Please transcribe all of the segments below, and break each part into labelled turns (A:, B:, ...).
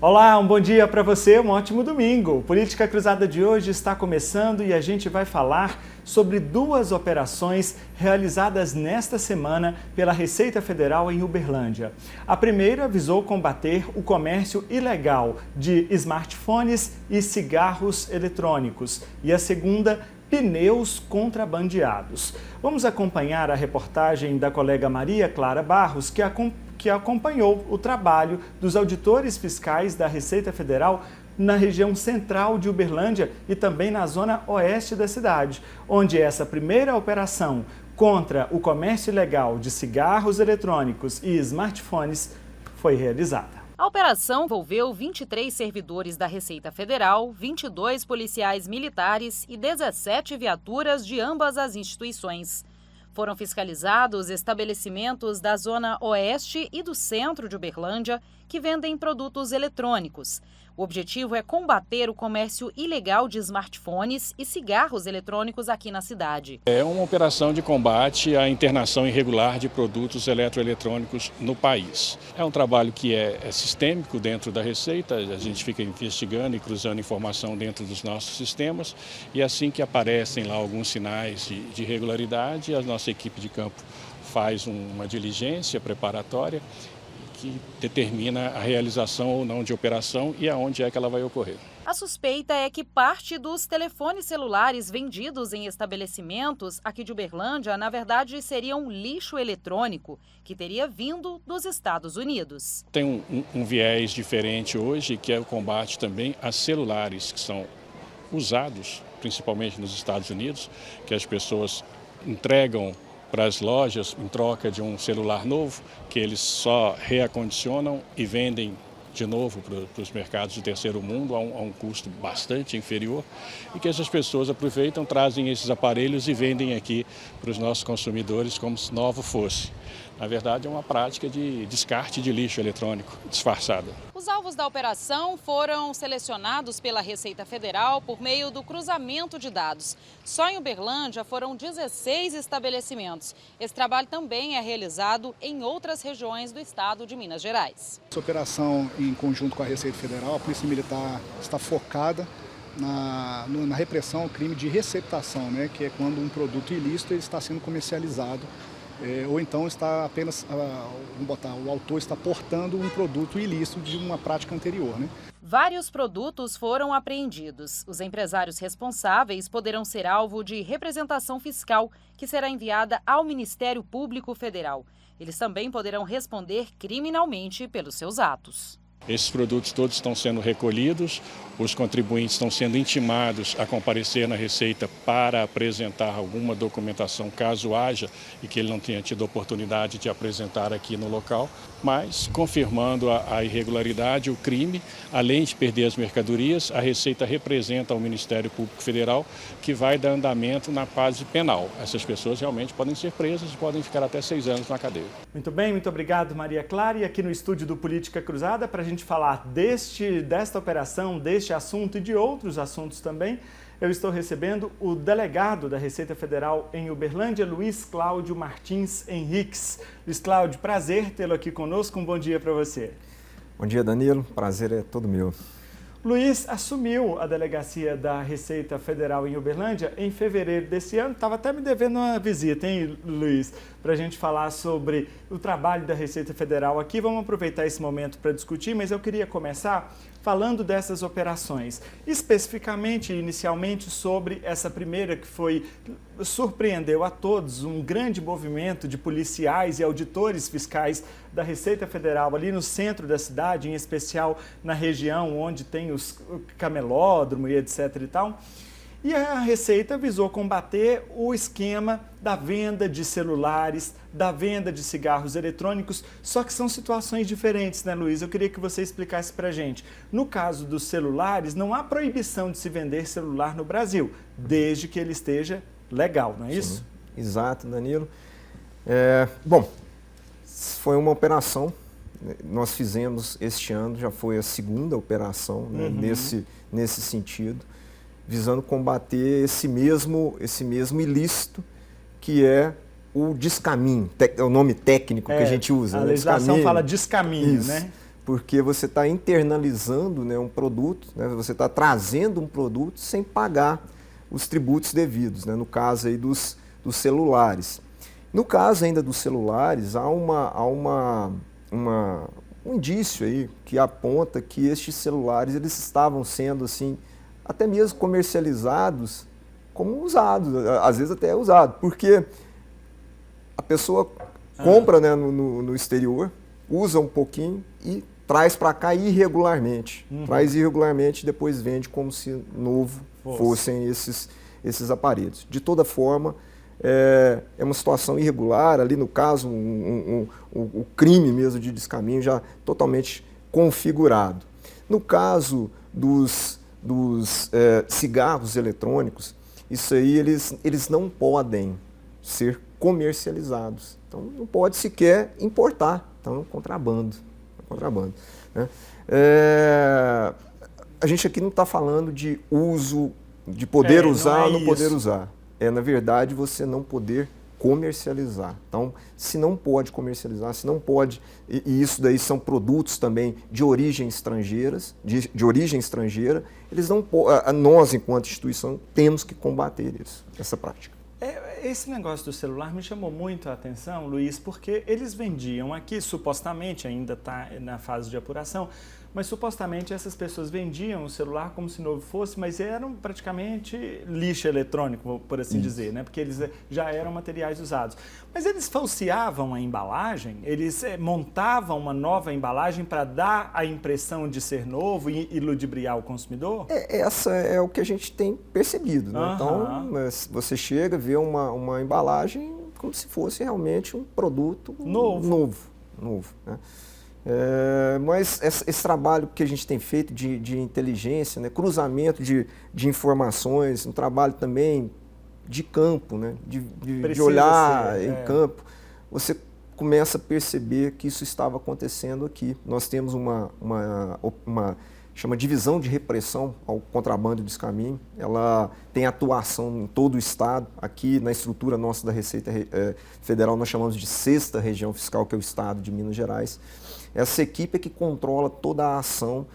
A: Olá, um bom dia para você, um ótimo domingo. Política Cruzada de hoje está começando e a gente vai falar sobre duas operações realizadas nesta semana pela Receita Federal em Uberlândia. A primeira visou combater o comércio ilegal de smartphones e cigarros eletrônicos e a segunda, pneus contrabandeados. Vamos acompanhar a reportagem da colega Maria Clara Barros, que acompanhou o trabalho dos auditores fiscais da Receita Federal na região central de Uberlândia e também na zona oeste da cidade, onde essa primeira operação contra o comércio ilegal de cigarros eletrônicos e smartphones foi realizada.
B: A operação envolveu 23 servidores da Receita Federal, 22 policiais militares e 17 viaturas de ambas as instituições. Foram fiscalizados estabelecimentos da zona oeste e do centro de Uberlândia que vendem produtos eletrônicos. O objetivo é combater o comércio ilegal de smartphones e cigarros eletrônicos aqui na cidade.
C: É uma operação de combate à internação irregular de produtos eletroeletrônicos no país. É um trabalho que é sistêmico dentro da Receita, a gente fica investigando e cruzando informação dentro dos nossos sistemas e assim que aparecem lá alguns sinais de irregularidade, a nossa equipe de campo faz uma diligência preparatória que determina a realização ou não de operação e aonde é que ela vai ocorrer.
B: A suspeita é que parte dos telefones celulares vendidos em estabelecimentos aqui de Uberlândia, na verdade, seriam lixo eletrônico, que teria vindo dos Estados Unidos.
C: Tem um viés diferente hoje, que é o combate também a celulares que são usados, principalmente nos Estados Unidos, que as pessoas entregam para as lojas em troca de um celular novo, que eles só reacondicionam e vendem de novo para os mercados do terceiro mundo a um custo bastante inferior e que essas pessoas aproveitam, trazem esses aparelhos e vendem aqui para os nossos consumidores como se novo fosse. Na verdade, é uma prática de descarte de lixo eletrônico disfarçada.
B: Os alvos da operação foram selecionados pela Receita Federal por meio do cruzamento de dados. Só em Uberlândia foram 16 estabelecimentos. Esse trabalho também é realizado em outras regiões do estado de Minas Gerais.
D: Essa operação, em conjunto com a Receita Federal, a Polícia Militar está focada na repressão ao crime de receptação, né, que é quando um produto ilícito ele está sendo comercializado. Ou então está apenas, o autor está portando um produto ilícito de uma prática anterior, né?
B: Vários produtos foram apreendidos. Os empresários responsáveis poderão ser alvo de representação fiscal, que será enviada ao Ministério Público Federal. Eles também poderão responder criminalmente pelos seus atos.
C: Esses produtos todos estão sendo recolhidos, os contribuintes estão sendo intimados a comparecer na Receita para apresentar alguma documentação, caso haja, e que ele não tenha tido oportunidade de apresentar aqui no local, mas confirmando a irregularidade, o crime, além de perder as mercadorias, a Receita representa ao Ministério Público Federal, que vai dar andamento na fase penal. Essas pessoas realmente podem ser presas e podem ficar até 6 anos na cadeia.
A: Muito bem, muito obrigado, Maria Clara. E aqui no estúdio do Política Cruzada, para a gente falar desta operação, deste assunto e de outros assuntos também, eu estou recebendo o delegado da Receita Federal em Uberlândia, Luiz Cláudio Martins Henriques. Luiz Cláudio, prazer tê-lo aqui conosco, um bom dia para você.
E: Bom dia, Danilo, prazer é todo meu.
A: Luiz assumiu a delegacia da Receita Federal em Uberlândia em fevereiro desse ano. Estava até me devendo uma visita, hein, Luiz? Para a gente falar sobre o trabalho da Receita Federal aqui. Vamos aproveitar esse momento para discutir, mas eu queria começar falando dessas operações. Especificamente, inicialmente, sobre essa primeira que surpreendeu a todos, um grande movimento de policiais e auditores fiscais da Receita Federal ali no centro da cidade, em especial na região onde tem os camelódromo e etc e tal. E a Receita visou combater o esquema da venda de celulares, da venda de cigarros eletrônicos, só que são situações diferentes, né, Luiz? Eu queria que você explicasse pra gente. No caso dos celulares, não há proibição de se vender celular no Brasil, desde que ele esteja legal, não é isso?
E: Sim, exato, Danilo. Bom, foi uma operação, nós fizemos este ano, já foi a segunda operação, né, nesse sentido, visando combater esse mesmo ilícito que é o descaminho, é o nome técnico que a gente usa.
A: A
E: né?
A: legislação
E: Descaminho.
A: fala descaminho,
E: Isso.
A: né?
E: porque você está internalizando, né, um produto, né, você está trazendo um produto sem pagar os tributos devidos, né, no caso aí dos celulares. No caso ainda dos celulares, há um indício aí que aponta que estes celulares eles estavam sendo assim, até mesmo comercializados como usados, às vezes até usado, porque a pessoa compra, né, no exterior, usa um pouquinho e traz para cá irregularmente. Traz irregularmente e depois vende como se novo fossem esses aparelhos. De toda forma, é uma situação irregular, ali no caso, o crime mesmo de descaminho já totalmente configurado. No caso dos cigarros eletrônicos, isso aí eles não podem ser comercializados. Então, não pode sequer importar. Então, contrabando. Né? A gente aqui não está falando de uso, de poder usar ou não poder usar. Na verdade, você não poder comercializar. Então, se não pode comercializar, se não pode, e isso daí são produtos também de origem estrangeira, eles não nós, enquanto instituição, temos que combater essa prática.
A: Esse negócio do celular me chamou muito a atenção, Luiz, porque eles vendiam aqui, supostamente, ainda está na fase de apuração, mas supostamente essas pessoas vendiam o celular como se novo fosse, mas eram praticamente lixo eletrônico, por assim dizer, né? Porque eles já eram materiais usados. Mas eles falseavam a embalagem, eles montavam uma nova embalagem para dar a impressão de ser novo e ludibriar o consumidor?
E: Essa é o que a gente tem percebido, né? Então, você chega, vê uma embalagem como se fosse realmente um produto novo, né? Mas esse trabalho que a gente tem feito de inteligência, né, cruzamento de informações, um trabalho também de campo, né, de olhar em campo, você começa a perceber que isso estava acontecendo aqui. Nós temos chama divisão de repressão ao contrabando e descaminho. Ela tem atuação em todo o estado. Aqui na estrutura nossa da Receita Federal nós chamamos de 6ª região fiscal, que é o estado de Minas Gerais. Essa equipe é que controla toda a ação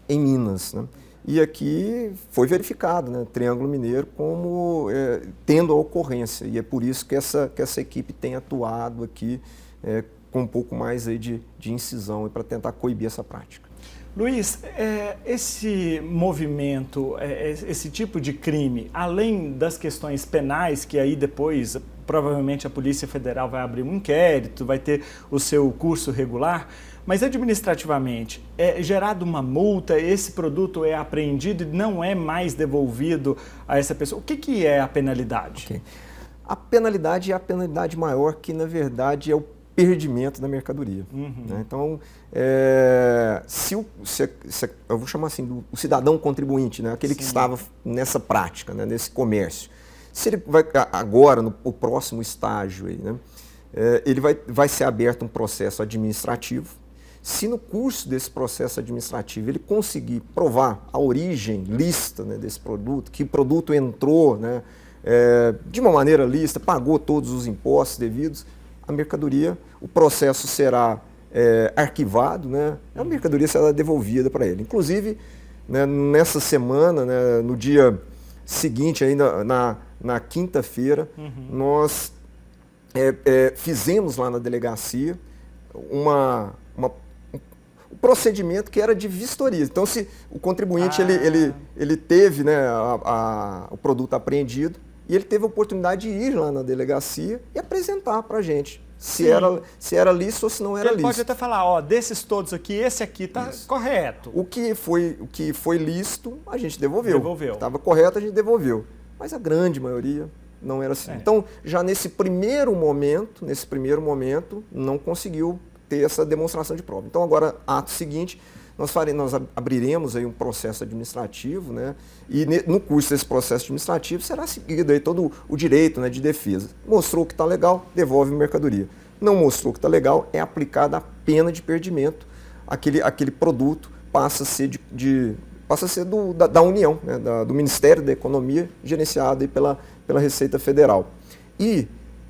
E: em Minas, né? E aqui foi verificado, né, Triângulo Mineiro como tendo a ocorrência. E é por isso que essa equipe tem atuado aqui com um pouco mais aí de incisão para tentar coibir essa prática.
A: Luiz, esse movimento, esse tipo de crime, além das questões penais, que aí depois provavelmente a Polícia Federal vai abrir um inquérito, vai ter o seu curso regular, mas administrativamente é gerada uma multa, esse produto é apreendido e não é mais devolvido a essa pessoa. O que é a penalidade? Okay.
E: A penalidade é a penalidade maior, que na verdade é o perdimento da mercadoria. Né? Então, eu vou chamar assim, o cidadão contribuinte, né? Aquele que estava nessa prática, né? Nesse comércio. Se ele vai agora, no próximo estágio, aí, né? Ele vai ser aberto um processo administrativo. Se no curso desse processo administrativo ele conseguir provar a origem lícita, né, desse produto, que o produto entrou, né, de uma maneira lícita, pagou todos os impostos devidos, a mercadoria, o processo será arquivado, né, a mercadoria será devolvida para ele. Inclusive, né, nessa semana, né, no dia seguinte, ainda na quinta-feira, nós fizemos lá na delegacia um procedimento que era de vistoria. Então, se o contribuinte ele teve, né, o produto apreendido, e ele teve a oportunidade de ir lá na delegacia e apresentar para a gente se era lícito ou se não era lícito.
A: Ele pode até falar, desses todos aqui, esse aqui está correto.
E: O que foi lícito, a gente devolveu. Estava correto, a gente devolveu. Mas a grande maioria não era assim. Então, já nesse primeiro momento, não conseguiu ter essa demonstração de prova. Então, agora, ato seguinte, nós abriremos aí um processo administrativo, né? E no curso desse processo administrativo será seguido aí todo o direito, né, de defesa. Mostrou que está legal, devolve a mercadoria. Não mostrou que está legal, é aplicada a pena de perdimento. Aquele produto passa a ser da União, né, do Ministério da Economia, gerenciado aí pela Receita Federal. E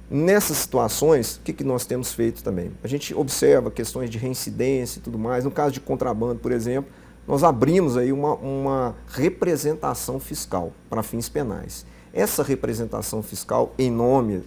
E: nessas situações, o que nós temos feito também? A gente observa questões de reincidência e tudo mais. No caso de contrabando, por exemplo, nós abrimos aí uma representação fiscal para fins penais. Essa representação fiscal, em nome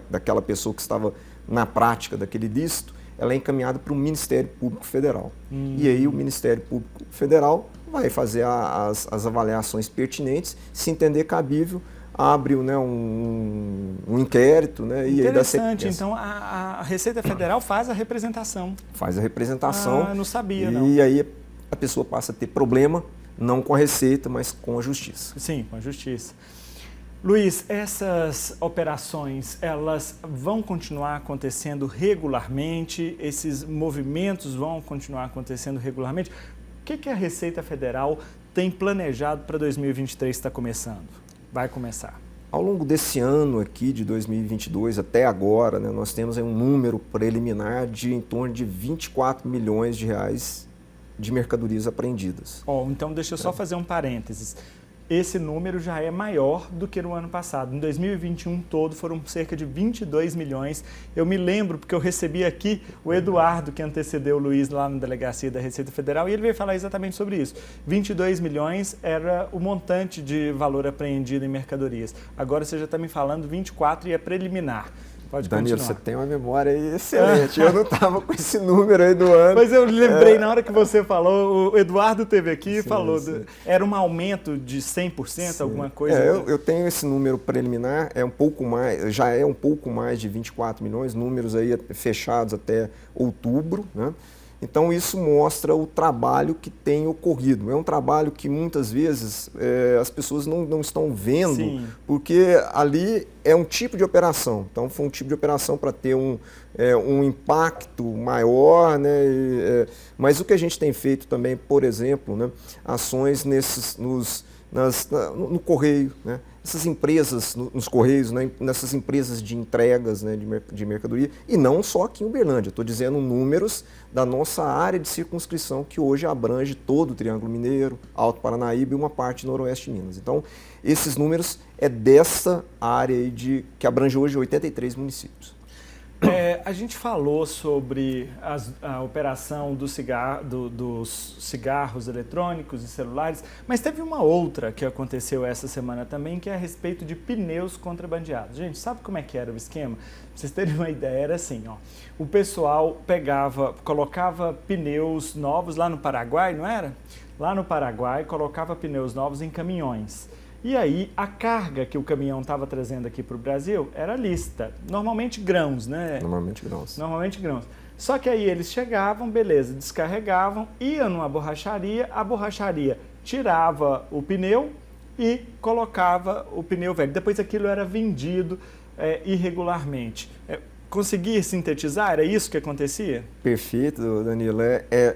E: daquela pessoa que estava na prática daquele ilícito, ela é encaminhada para o Ministério Público Federal. E aí o Ministério Público Federal vai fazer as avaliações pertinentes, se entender cabível, abre, né, um inquérito. Né, e
A: interessante, aí então a Receita Federal faz a representação.
E: Faz a representação.
A: Ah, não sabia,
E: não. E aí a pessoa passa a ter problema, não com a Receita, mas com a Justiça.
A: Sim, com a Justiça. Luiz, essas operações, elas vão continuar acontecendo regularmente? Esses movimentos vão continuar acontecendo regularmente? O que a Receita Federal tem planejado para 2023 que está começando? Vai começar.
E: Ao longo desse ano aqui, de 2022 até agora, né, nós temos aí um número preliminar de em torno de 24 milhões de reais de mercadorias apreendidas.
A: Então deixa eu só fazer um parênteses. Esse número já é maior do que no ano passado. Em 2021 todo foram cerca de 22 milhões. Eu me lembro porque eu recebi aqui o Eduardo, que antecedeu o Luiz lá na Delegacia da Receita Federal, e ele veio falar exatamente sobre isso. 22 milhões era o montante de valor apreendido em mercadorias. Agora você já está me falando 24 e é preliminar. Pode
E: Danilo,
A: continuar.
E: você tem uma memória aí excelente. Eu não estava com esse número aí do ano.
A: Mas eu lembrei na hora que você falou, o Eduardo esteve aqui e falou,
E: sim.
A: Era um aumento de 100%, sim. Alguma coisa?
E: Eu tenho esse número preliminar, é um pouco mais, já é um pouco mais de 24 milhões, números aí fechados até outubro, né? Então isso mostra o trabalho que tem ocorrido. É um trabalho que muitas vezes as pessoas não estão vendo, sim. Porque ali é um tipo de operação. Então foi um tipo de operação para ter um impacto maior, né? Mas o que a gente tem feito também, por exemplo, né, ações no Correio, né? Essas empresas nos Correios, né? Nessas empresas de entregas, né? de mercadoria, e não só aqui em Uberlândia, estou dizendo números da nossa área de circunscrição, que hoje abrange todo o Triângulo Mineiro, Alto Paranaíba e uma parte de Noroeste de Minas. Então, esses números é dessa área aí que abrange hoje 83 municípios.
A: A gente falou sobre a operação dos cigarros eletrônicos e celulares, mas teve uma outra que aconteceu essa semana também, que é a respeito de pneus contrabandeados. Gente, sabe como é que era o esquema? Pra vocês terem uma ideia, era assim, ó, o pessoal colocava pneus novos lá no Paraguai, não era? Lá no Paraguai, colocava pneus novos em caminhões. E aí, a carga que o caminhão estava trazendo aqui para o Brasil era lista, normalmente grãos, né?
E: Normalmente grãos.
A: Normalmente grãos. Só que aí eles chegavam, beleza, descarregavam, iam numa borracharia, a borracharia tirava o pneu e colocava o pneu velho. Depois aquilo era vendido irregularmente. Consegui sintetizar? Era isso que acontecia?
E: Perfeito, Danilo.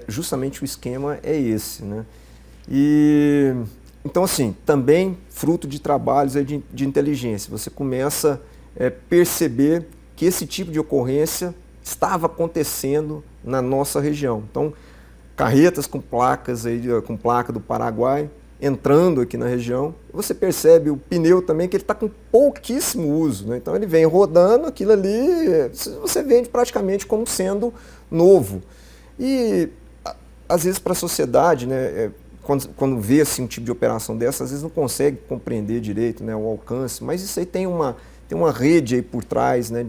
E: Justamente o esquema é esse, né? Então, assim, também fruto de trabalhos de inteligência. Você começa a perceber que esse tipo de ocorrência estava acontecendo na nossa região. Então, carretas com placas com placa do Paraguai entrando aqui na região. Você percebe o pneu também que ele está com pouquíssimo uso, né? Então, ele vem rodando, aquilo ali você vende praticamente como sendo novo. E, às vezes, para a sociedade, né? Quando vê assim, um tipo de operação dessa, às vezes não consegue compreender direito, né, o alcance, mas isso aí tem uma rede aí por trás, né,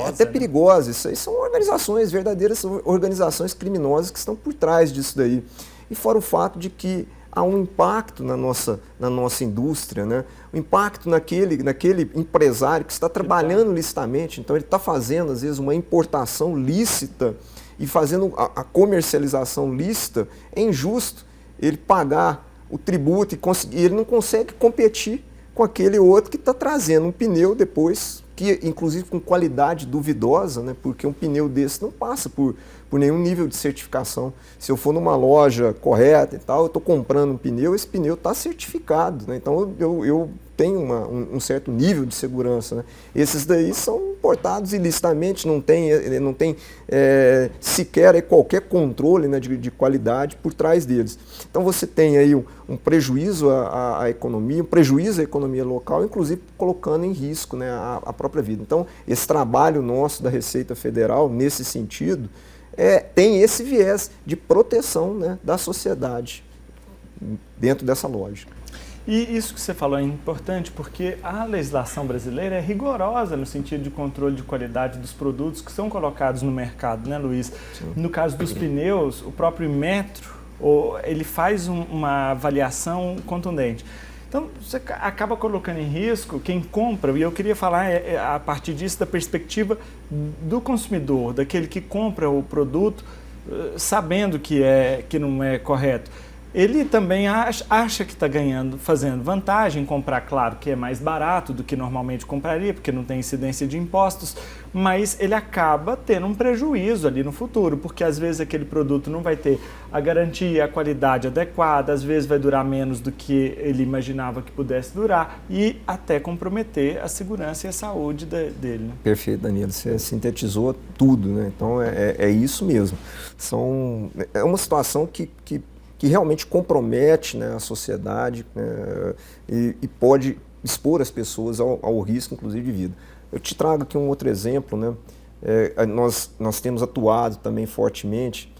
E: até perigosa. Isso aí são verdadeiras organizações criminosas que estão por trás disso daí. E fora o fato de que há um impacto na nossa indústria, né, um impacto naquele empresário que está trabalhando licitamente, então ele está fazendo, às vezes, uma importação lícita e fazendo a comercialização lícita. É injusto ele pagar o tributo e ele não consegue competir com aquele outro que está trazendo um pneu depois, que inclusive com qualidade duvidosa, né? Porque um pneu desse não passa por nenhum nível de certificação. Se eu for numa loja correta e tal, eu estou comprando um pneu, esse pneu está certificado, né? Então eu tem um certo nível de segurança, né? Esses daí são importados ilicitamente, não tem sequer qualquer controle, né, de qualidade por trás deles. Então você tem aí um prejuízo à economia, um prejuízo à economia local, inclusive colocando em risco, né, a própria vida. Então esse trabalho nosso da Receita Federal, nesse sentido, tem esse viés de proteção, né, da sociedade dentro dessa lógica.
A: E isso que você falou é importante porque a legislação brasileira é rigorosa no sentido de controle de qualidade dos produtos que são colocados no mercado, né, Luiz? Sim. No caso dos pneus, o próprio Inmetro, ele faz uma avaliação contundente. Então, você acaba colocando em risco quem compra, e eu queria falar a partir disso da perspectiva do consumidor, daquele que compra o produto sabendo que não é correto. Ele também acha que está fazendo vantagem em comprar, claro, que é mais barato do que normalmente compraria, porque não tem incidência de impostos, mas ele acaba tendo um prejuízo ali no futuro, porque às vezes aquele produto não vai ter a garantia, a qualidade adequada, às vezes vai durar menos do que ele imaginava que pudesse durar e até comprometer a segurança e a saúde dele. Né?
E: Perfeito, Danilo, você sintetizou tudo, né? Então é isso mesmo. É uma situação que realmente compromete, né, a sociedade, né, e pode expor as pessoas ao risco, inclusive, de vida. Eu te trago aqui um outro exemplo, né? Nós temos atuado também fortemente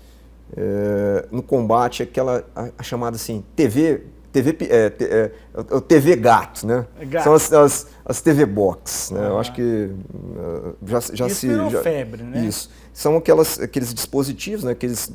E: no combate àquela a chamada assim, TV Gato, né? Gato. São as TV Box, né? Eu acho que já
A: isso virou febre, né?
E: Isso. São aqueles dispositivos, né? Aqueles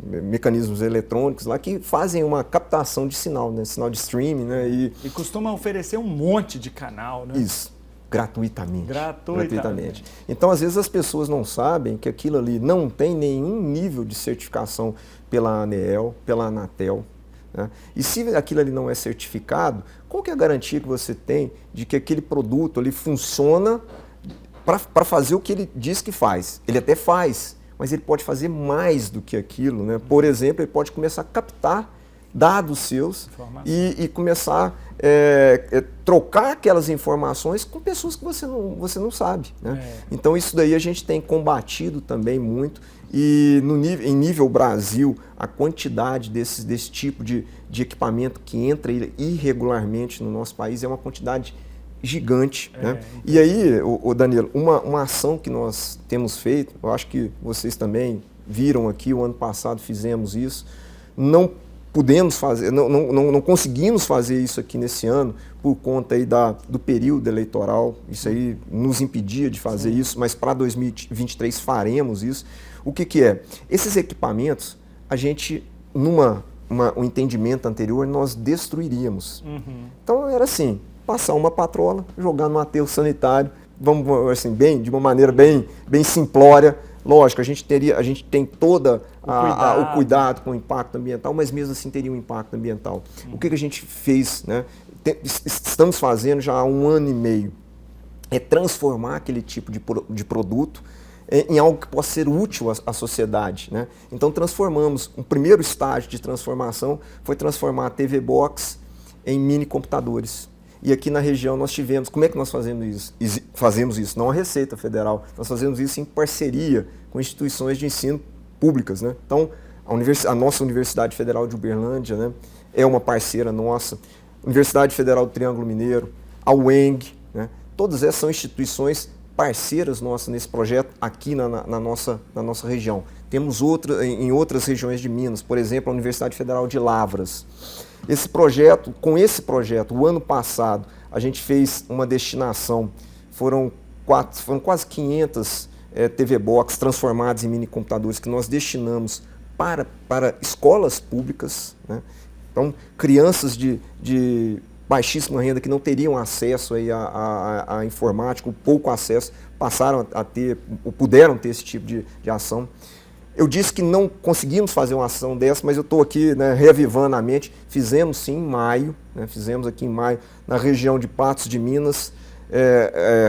E: mecanismos eletrônicos lá que fazem uma captação de sinal, né? Sinal de streaming, né?
A: E costuma oferecer um monte de canal, né?
E: Isso. Gratuitamente. Então, às vezes, as pessoas não sabem que aquilo ali não tem nenhum nível de certificação pela ANEEL, pela Anatel. Né? E se aquilo ali não é certificado, qual que é a garantia que você tem de que aquele produto ali funciona para fazer o que ele diz que faz? Ele até faz, mas ele pode fazer mais do que aquilo. Né? Por exemplo, ele pode começar a captar dados seus e começar a trocar aquelas informações com pessoas que você não sabe. Né? Então isso daí a gente tem combatido também muito. E em nível Brasil, a quantidade desse tipo de equipamento que entra irregularmente no nosso país é uma quantidade gigante. Né? E aí, Danilo, uma ação que nós temos feito, eu acho que vocês também viram aqui, o ano passado fizemos isso, não conseguimos fazer isso aqui nesse ano por conta aí do período eleitoral, isso aí nos impedia de fazer isso, mas para 2023 faremos isso. O que é? Esses equipamentos, a gente, um entendimento anterior, nós destruiríamos. Então era assim, passar uma patrola, jogar no aterro sanitário, vamos assim, de uma maneira bem simplória. Lógico, a gente tem todo o cuidado com o impacto ambiental, mas mesmo assim teria um impacto ambiental. O que a gente fez, né? Estamos fazendo já há 1 ano e meio, é transformar aquele tipo de produto em algo que possa ser útil à sociedade. Né? Então transformamos, um primeiro estágio de transformação foi transformar a TV Box em mini computadores. E aqui na região nós tivemos, como é que nós fazemos isso? Não a Receita Federal, nós fazemos isso em parceria com instituições de ensino públicas. Né? Então a nossa Universidade Federal de Uberlândia, né, é uma parceira nossa, Universidade Federal do Triângulo Mineiro, a UENG, né, todas essas são instituições parceiras nossas nesse projeto aqui na nossa região. Temos em outras regiões de Minas, por exemplo, a Universidade Federal de Lavras. Com esse projeto, o ano passado, a gente fez uma destinação, foram quase 500 TV Box transformadas em mini computadores que nós destinamos para escolas públicas. Né? Então, crianças de baixíssima renda que não teriam acesso aí à informática, pouco acesso, passaram a ter, ou puderam ter esse tipo de ação. Eu disse que não conseguimos fazer uma ação dessa, mas eu estou aqui, né, reavivando a mente. Fizemos sim em maio, né, fizemos aqui em maio, na região de Patos de Minas,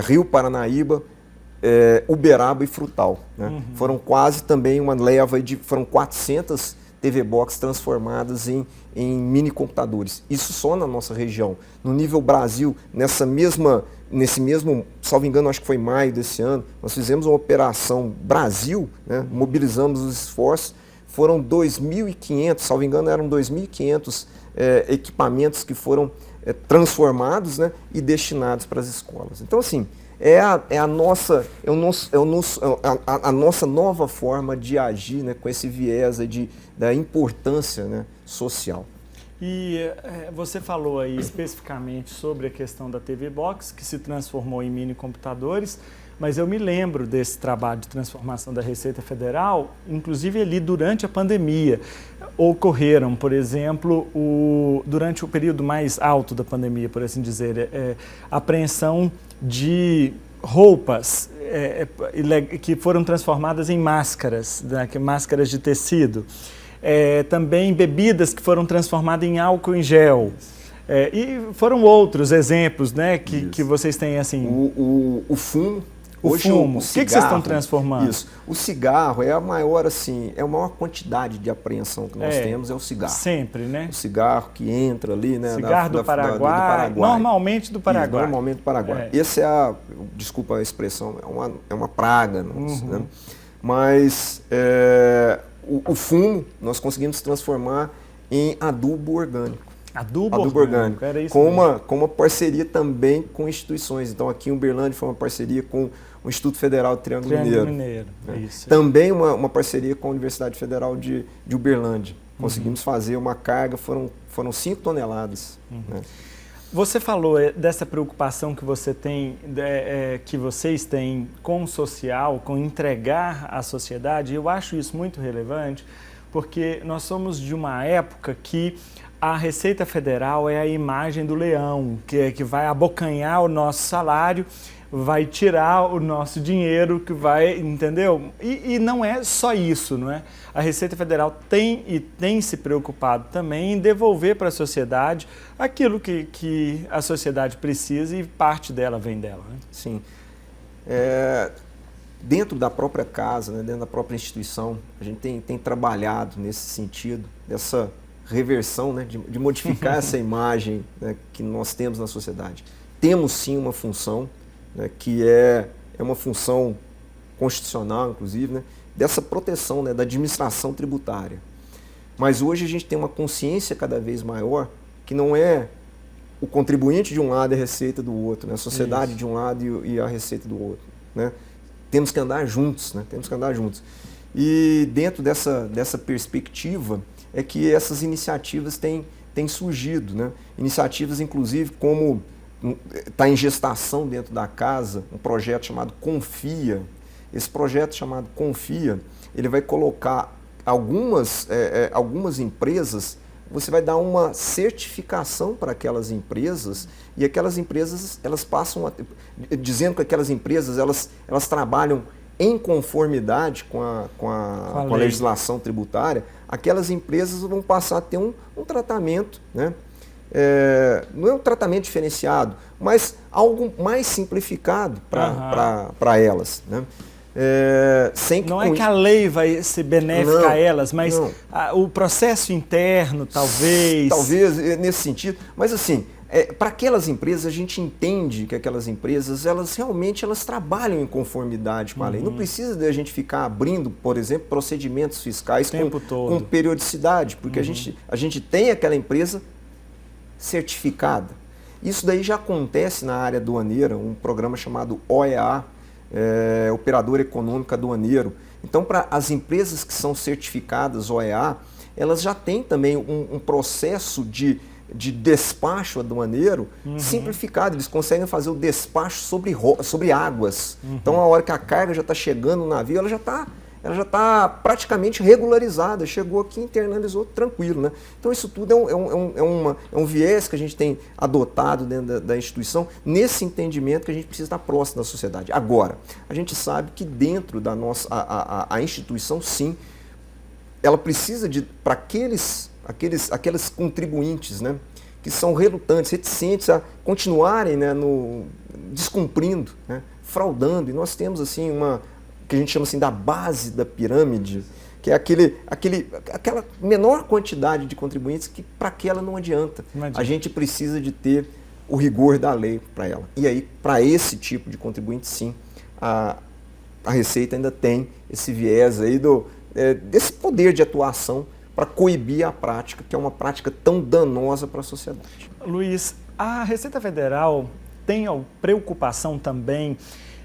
E: Rio Paranaíba, Uberaba e Frutal. Né? Foram quase também uma leva, foram 400 TV Box transformadas em mini computadores. Isso só na nossa região. No nível Brasil, nesse mesmo, salvo engano, acho que foi maio desse ano, nós fizemos uma operação Brasil, né, mobilizamos os esforços, foram 2.500, salvo engano, eram 2.500 equipamentos que foram transformados, né, e destinados para as escolas. Então, assim, a nossa nova forma de agir, né, com esse viés da importância, né, social.
A: E você falou aí especificamente sobre a questão da TV Box, que se transformou em mini computadores, mas eu me lembro desse trabalho de transformação da Receita Federal, inclusive ali durante a pandemia. Ocorreram, por exemplo, durante o período mais alto da pandemia, por assim dizer, apreensão de roupas que foram transformadas em máscaras, né, máscaras de tecido. Também bebidas que foram transformadas em álcool em gel. E foram outros exemplos, né, que vocês têm assim.
E: O fumo.
A: Hoje, o que vocês estão transformando?
E: Isso. O cigarro é a maior quantidade de apreensão que nós temos, é o cigarro.
A: Sempre, né?
E: O cigarro que entra ali, né?
A: Cigarro do Paraguai, normalmente do Paraguai.
E: Isso, normalmente do Paraguai. Esse desculpa a expressão, é uma praga nossa, né? Mas o fumo nós conseguimos transformar em adubo orgânico.
A: Adubo orgânico, era isso
E: com uma parceria também com instituições. Então, aqui em Uberlândia foi uma parceria com o Instituto Federal do Triângulo Mineiro.
A: Isso.
E: Também uma parceria com a Universidade Federal de Uberlândia. Conseguimos fazer uma carga, foram 5 toneladas. Né?
A: Você falou dessa preocupação que você tem, que vocês têm com o social, com entregar à sociedade. Eu acho isso muito relevante, porque nós somos de uma época que a Receita Federal é a imagem do leão, que vai abocanhar o nosso salário, vai tirar o nosso dinheiro, que vai, entendeu? E não é só isso, não é? A Receita Federal tem se preocupado também em devolver para a sociedade aquilo que a sociedade precisa e parte dela vem dela. Né?
E: Sim. Dentro da própria casa, né, dentro da própria instituição, a gente tem trabalhado nesse sentido, dessa reversão, né, de modificar essa imagem, né, que nós temos na sociedade. Temos sim uma função, né, que é uma função constitucional, inclusive, né, dessa proteção, né, da administração tributária. Mas hoje a gente tem uma consciência cada vez maior que não é o contribuinte de um lado e a receita do outro, né, a sociedade de um lado e a receita do outro. Né. Temos que andar juntos, né, temos que andar juntos. E dentro dessa perspectiva é que essas iniciativas têm surgido, né? Iniciativas, inclusive, como está em gestação dentro da casa, um projeto chamado Confia. Esse projeto chamado Confia, ele vai colocar algumas empresas, você vai dar uma certificação para aquelas empresas, e aquelas empresas, elas passam dizendo que aquelas empresas, elas trabalham em conformidade com a legislação tributária, aquelas empresas vão passar a ter um tratamento, né? Não é um tratamento diferenciado, mas algo mais simplificado para elas. Né?
A: Não é que a lei vai ser benéfica a elas, mas o processo interno, talvez.
E: Talvez, nesse sentido. Mas assim, para aquelas empresas, a gente entende que aquelas empresas, elas realmente trabalham em conformidade com a lei. Não precisa de a gente ficar abrindo, por exemplo, procedimentos fiscais com periodicidade, porque a gente tem aquela empresa certificada. Isso daí já acontece na área aduaneira, um programa chamado OEA, Operador Econômico Aduaneiro. Então, para as empresas que são certificadas OEA, elas já têm também um processo de despacho aduaneiro simplificado. Eles conseguem fazer o despacho sobre águas. Então, a hora que a carga já está chegando no navio, ela já está praticamente regularizada. Chegou aqui, internalizou, tranquilo. Né? Então, isso tudo é um viés que a gente tem adotado dentro da instituição, nesse entendimento que a gente precisa estar próximo da sociedade. Agora, a gente sabe que dentro da nossa a instituição, sim, ela precisa para aqueles contribuintes, né, que são relutantes, reticentes a continuarem, né, descumprindo, né, fraudando. E nós temos assim que a gente chama assim da base da pirâmide, que é aquela menor quantidade de contribuintes que para aquela não adianta. A gente precisa de ter o rigor da lei para ela. E aí, para esse tipo de contribuinte, sim, a Receita ainda tem esse viés aí desse poder de atuação para coibir a prática, que é uma prática tão danosa para a sociedade.
A: Luiz, a Receita Federal tem a preocupação também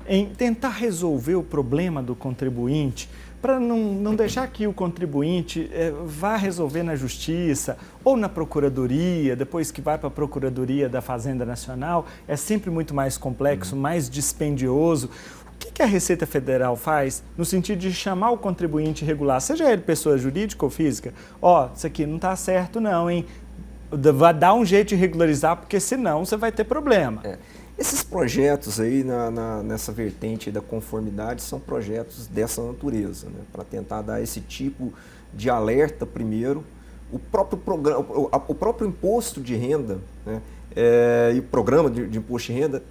A: em tentar resolver o problema do contribuinte, para não deixar que o contribuinte vá resolver na Justiça ou na Procuradoria, depois que vai para a Procuradoria da Fazenda Nacional, é sempre muito mais complexo, mais dispendioso. O que a Receita Federal faz no sentido de chamar o contribuinte regular, seja ele pessoa jurídica ou física? Isso aqui não está certo não, hein? Vai dar um jeito de regularizar, porque senão você vai ter problema.
E: Esses projetos aí nessa vertente da conformidade são projetos dessa natureza, né? Para tentar dar esse tipo de alerta primeiro. O próprio programa, o próprio imposto de renda, né? E o programa de imposto de renda,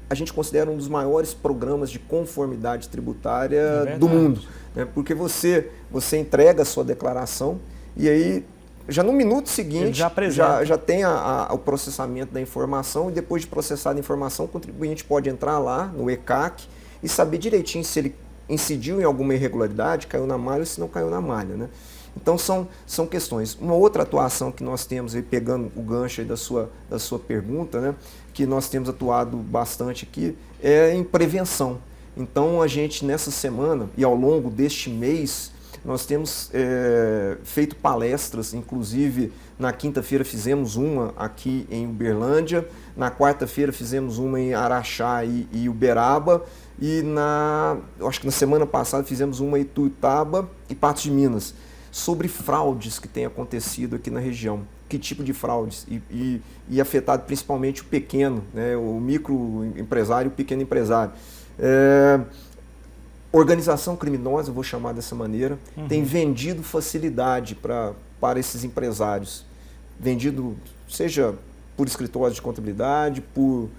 E: a gente considera um dos maiores programas de conformidade tributária do mundo, né? Porque você entrega a sua declaração e aí já no minuto seguinte já tem o processamento da informação, e depois de processar a informação, o contribuinte pode entrar lá no ECAC e saber direitinho se ele incidiu em alguma irregularidade, caiu na malha ou se não caiu na malha, né? Então são questões. Uma outra atuação que nós temos, aí, pegando o gancho aí da sua pergunta, né, que nós temos atuado bastante aqui, é em prevenção. Então a gente nessa semana e ao longo deste mês, nós temos feito palestras, inclusive na quinta-feira fizemos uma aqui em Uberlândia, na quarta-feira fizemos uma em Araxá e Uberaba, e acho que na semana passada fizemos uma em Ituiutaba e Patos de Minas, sobre fraudes que têm acontecido aqui na região. Que tipo de fraudes? E afetado principalmente o pequeno, né, o microempresário e o pequeno empresário. Organização criminosa, eu vou chamar dessa maneira, tem vendido facilidade para esses empresários. Vendido, seja por escritórios de contabilidade, por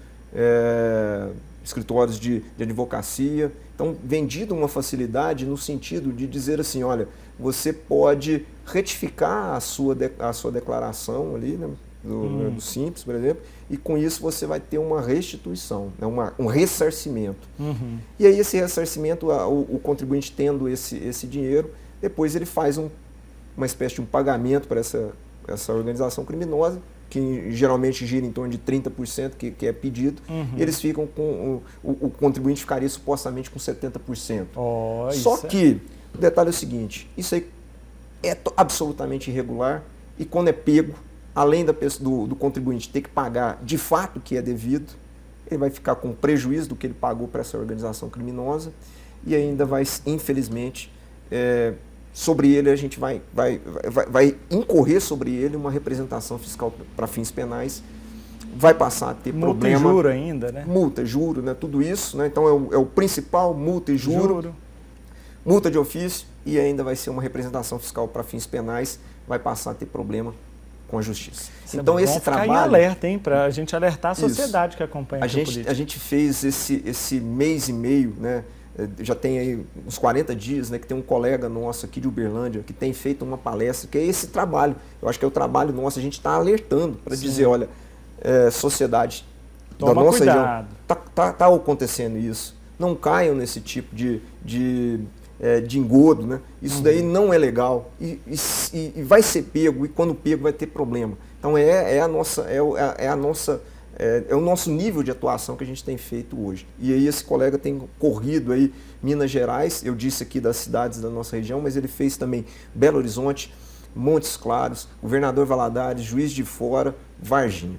E: escritórios de advocacia. Então, vendido uma facilidade no sentido de dizer assim, olha, você pode retificar a sua declaração ali, né, do Simples, por exemplo, e com isso você vai ter uma restituição, né, um ressarcimento. E aí esse ressarcimento, o contribuinte tendo esse dinheiro, depois ele faz uma espécie de um pagamento para essa organização criminosa, que geralmente gira em torno de 30% que é pedido, e eles ficam com, o contribuinte ficaria supostamente com 70%. Só que, o detalhe é o seguinte, isso aí é absolutamente irregular, e quando é pego, além do contribuinte ter que pagar de fato o que é devido, ele vai ficar com prejuízo do que ele pagou para essa organização criminosa, e ainda vai, infelizmente, sobre ele a gente vai incorrer sobre ele uma representação fiscal para fins penais, vai passar a ter problema.
A: Multa e juro ainda, né?
E: Multa, juro, né? Tudo isso, né? Então é o principal, multa e juro, multa de ofício, e ainda vai ser uma representação fiscal para fins penais, vai passar a ter problema com a justiça.
A: Então esse trabalho... Ficar em alerta, hein? Para a gente alertar a sociedade que acompanha a política.
E: A gente fez esse mês e meio, né? Já tem aí uns 40 dias, né, que tem um colega nosso aqui de Uberlândia que tem feito uma palestra, que é esse trabalho. Eu acho que é o trabalho nosso, a gente está alertando para dizer, olha, sociedade da nossa região, está acontecendo isso. Não caiam nesse tipo de engodo, né? Isso daí não é legal e vai ser pego, e quando pego vai ter problema. Então é o nosso nível de atuação que a gente tem feito hoje. E aí esse colega tem corrido aí Minas Gerais, eu disse aqui das cidades da nossa região, mas ele fez também Belo Horizonte, Montes Claros, Governador Valadares, Juiz de Fora, Varginha.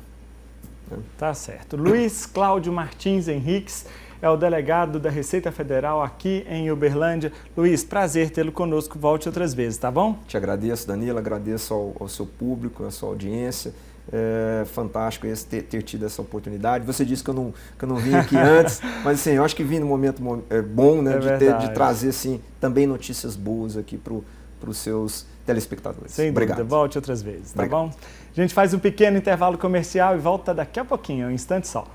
A: Tá certo. Luiz Cláudio Martins Henriques é o delegado da Receita Federal aqui em Uberlândia. Luiz, prazer tê-lo conosco. Volte outras vezes, tá bom?
E: Te agradeço, Danilo, agradeço ao seu público, à sua audiência. É fantástico ter tido essa oportunidade. Você disse que eu não vim aqui antes, mas assim, eu acho que vim num momento bom, né, de trazer assim, também notícias boas aqui para os seus telespectadores.
A: Sem dúvida, volte outras vezes, tá bom? A gente faz um pequeno intervalo comercial e volta daqui a pouquinho, um instante só.